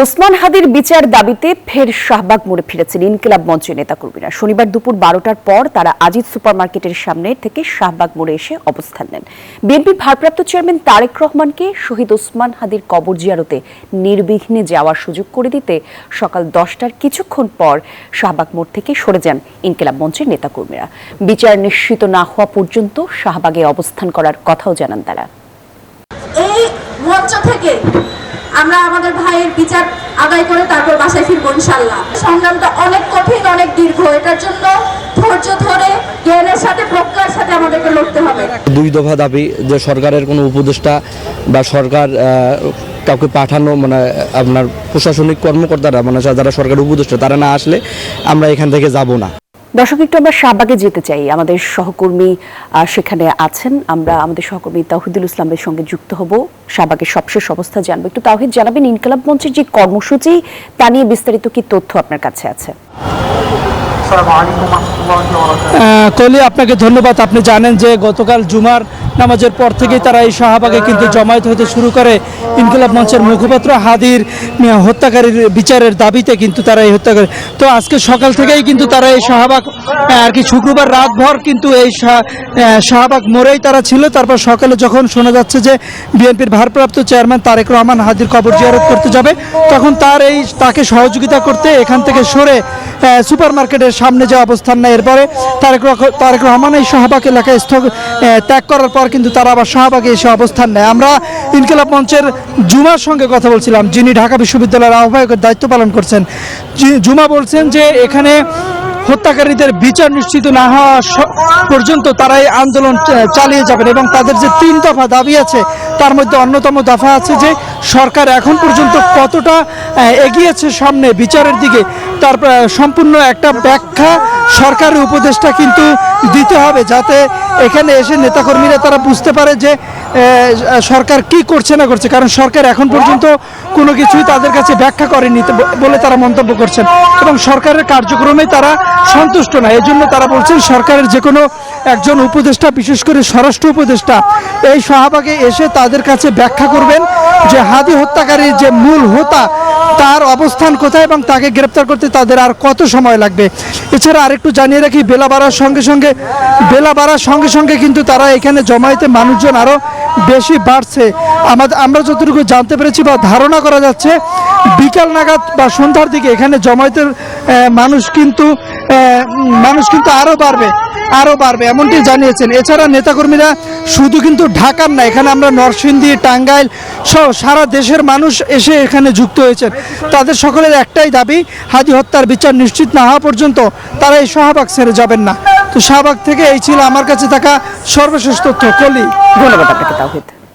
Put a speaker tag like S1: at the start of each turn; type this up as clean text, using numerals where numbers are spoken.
S1: ওসমান হাদির বিচার দাবিতে ফের শাহবাগ মোড়ে ফিরেছেন ইনকিলাব মঞ্চের নেতাকর্মীরা। শনিবার দুপুর 12টার পর তারা আজিজ সুপারমার্কেটের সামনে থেকে শাহবাগ মোড়ে এসে অবস্থান নেন। বিএনপির ভারপ্রাপ্ত চেয়ারম্যান তারেক রহমানকে শহীদ ওসমান হাদির কবর জিয়ারতে নির্বিঘ্নে যাওয়ার সুযোগ করে দিতে সকাল 10টার কিছুক্ষণ পর শাহবাগ মোড় থেকে সরে যান ইনকিলাব মঞ্চের নেতাকর্মীরা। বিচার নিশ্চিত না হওয়া পর্যন্ত শাহবাগে অবস্থান করার কথাও জানান তারা।
S2: এই মঞ্চ থেকে আমরা আমাদের ভাইয়ের বিচার আদায় করে তারপর বাসায় ফিরবো ইনশাআল্লাহ। সংগ্রামটা অনেক কঠিন, অনেক দীর্ঘ। এটার জন্য ধৈর্য ধরে জ্ঞানের সাথে প্রজ্ঞার সাথে আমাদেরকে লড়তে হবে।
S3: দুই দফা দাবি যে সরকারের কোনো উপদেষ্টা বা সরকার কাউকে পাঠানো আপনার প্রশাসনিক কর্মকর্তারা যারা সরকারের উপদেষ্টা তারা না আসলে আমরা এখান থেকে যাব না।
S1: দর্শক, একটু আমরা শাহবাগে যেতে চাই। আমাদের সহকর্মী সেখানে আছেন, আমরা আমাদের সহকর্মী তাওহিদুল ইসলামের সঙ্গে যুক্ত হব, শাহবাগের সবশেষ অবস্থা জানবো। একটু তাওহিদ জানাবেন, ইনকিলাব মঞ্চের যে কর্মসূচি তা নিয়ে বিস্তারিত কি তথ্য আপনার কাছে আছে?
S4: কলি, আপনাকে ধন্যবাদ। আপনি জানেন যে গতকাল জুমার নামাজের পর থেকেই তারা এই শাহবাগে কিন্তু জমায়েত হতে শুরু করে। ইনকিলাব মঞ্চের মুখপাত্র হাদির হত্যাকারীর বিচারের দাবিতে কিন্তু তারা এই হত্যা করে। তো আজকে সকাল থেকেই কিন্তু তারা এই শাহবাগ আর কি শুক্রবার রাতভর কিন্তু এই শাহবাগ মোড়েই তারা ছিল। তারপর সকালে যখন শোনা যাচ্ছে যে বিএনপির ভারপ্রাপ্ত চেয়ারম্যান তারেক রহমান হাদির কবর জিয়ারত করতে যাবে, তখন তাকে সহযোগিতা করতে এখান থেকে সরে সুপার মার্কেটের সামনে যে অবস্থান নেয়। এরপরে তারেক রহমান এই শাহবাগ এলাকায় ত্যাগ করার পর কিন্তু তারা আবার শাহবাগে এসে অবস্থান নেয়। আমরা ইনকিলাব মঞ্চের জুমার সঙ্গে কথা বলছিলাম, যিনি ঢাকা বিশ্ববিদ্যালয়ের আহ্বায়কের দায়িত্ব পালন করছেন। জুমা বলছেন যে এখানে হত্যাকারীদের বিচার নিশ্চিত না হওয়া পর্যন্ত তারা এই আন্দোলন চালিয়ে যাবেন এবং তাদের যে 3 দফা দাবি আছে তার মধ্যে অন্যতম দফা আছে যে সরকার এখন পর্যন্ত কতটা এগিয়েছে সামনে বিচারের দিকে তার সম্পূর্ণ একটা ব্যাখ্যা সরকারের উপদেষ্টা কিন্তু দিতে হবে, যাতে এখানে এসে নেতাকর্মীরা তারা বুঝতে পারে যে সরকার কি করছে না করছে। কারণ সরকার এখন পর্যন্ত কোনো কিছুই তাদের কাছে ব্যাখ্যা করেনি বলে তারা মন্তব্য করছেন এবং সরকারের কার্যক্রমে তারা সন্তুষ্ট না। এই জন্য তারা বলছেন সরকারের যে কোনো একজন উপদেষ্টা, বিশেষ করে স্বরাষ্ট্র উপদেষ্টা, এই শাহবাগে এসে তাদের কাছে ব্যাখ্যা করবেন যে হাদি হত্যাকারীর যে মূল হোতা তার অবস্থান কোথায় এবং তাকে গ্রেপ্তার করতে তাদের আর কত সময় লাগবে। এছাড়া আরেকটু জানিয়ে রাখি, বেলা বাড়ার সঙ্গে সঙ্গে কিন্তু তারা এখানে জমায়েতে মানুষজন আরও বেশি বাড়ছে। আমরা যতটুকু জানতে পেরেছি বা ধারণা করা যাচ্ছে, বিকাল নাগাদ বা সন্ধ্যার দিকে এখানে জমায়েতের মানুষ কিন্তু আরও বাড়বে এমনটি জানিয়েছেন। এছাড়া নেতাকর্মীরা শুধু কিন্তু ঢাকার না, এখানে আমরা নরসিংদী, টাঙ্গাইল সহ সারা দেশের মানুষ এসে এখানে যুক্ত হয়েছেন। তাদের সকলের একটাই দাবি, হাদি হত্যার বিচার নিশ্চিত না হওয়া পর্যন্ত তারা এই শাহবাগ ছেড়ে যাবেন না। তো শাহবাগ থেকে এই ছিল আমার কাছে থাকা সর্বশেষ তথ্য। কলি,
S1: ধন্যবাদ আপনাকে তাওহিদ।